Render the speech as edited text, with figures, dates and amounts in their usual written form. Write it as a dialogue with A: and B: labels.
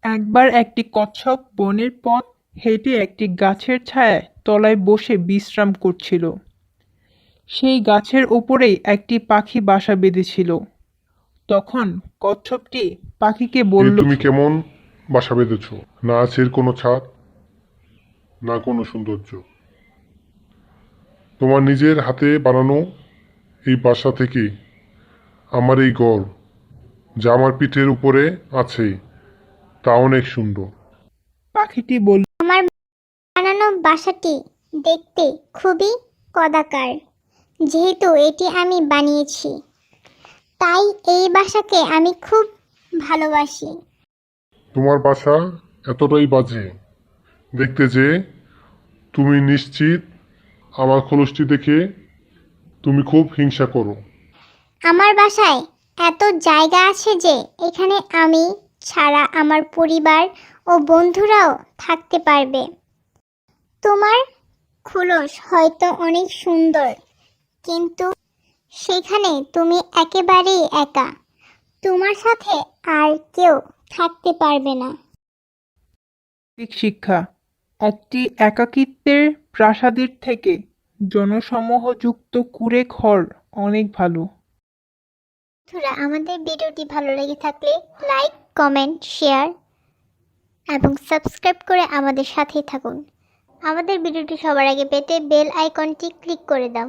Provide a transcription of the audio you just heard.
A: একবার একটি কচ্ছপ বনের পথ হেঁটে একটি গাছের ছায়ায় তলায় বসে বিশ্রাম করছিল। সেই গাছের ওপরেই একটি পাখি বাসা বেঁধেছিল। তখন কচ্ছপটি পাখিকে বলল,
B: তুমি কেমন বাসা বেঁধেছ? না আছে এর কোনো ছাদ, না কোনো সৌন্দর্য। তোমার নিজের হাতে বানানো এই বাসা থেকে আমার এই ঘর, যা আমার পিঠের উপরে আছে, তা অনেক সুন্দর।
A: পাখিটি বলল,
C: আমার বানানো বাসাটি দেখতে খুবই কদাকার। যেহেতু এটি আমি বানিয়েছি, তাই এই বাসাকে আমি খুব ভালোবাসি।
B: তোমার বাসা এতটাই বাজে দেখতে যে তুমি নিশ্চিত আমার খোলসটি দেখে তুমি খুব হিংসা করো।
C: আমার বাসায় এত জায়গা আছে যে এখানে আমি ছাড়া আমার পরিবার ও বন্ধুরাও থাকতে পারবে। তোমার খোলস হয়তো অনেক সুন্দর, কিন্তু সেখানে তুমি একেবারেই একা। তোমার সাথে আর কেউ থাকতে পারবে না।
A: শিক্ষা: একটি একাকিত্বের প্রাসাদের থেকে জনসমূহযুক্ত কুঁড়ে ঘর অনেক ভালো।
C: বন্ধুরা, আমাদের ভিডিওটি ভালো লেগে থাকলে লাইক, কমেন্ট, শেয়ার এবং সাবস্ক্রাইব করে আমাদের সাথেই থাকুন। আমাদের ভিডিওটি সবার আগে পেতে বেল আইকনটি ক্লিক করে দাও।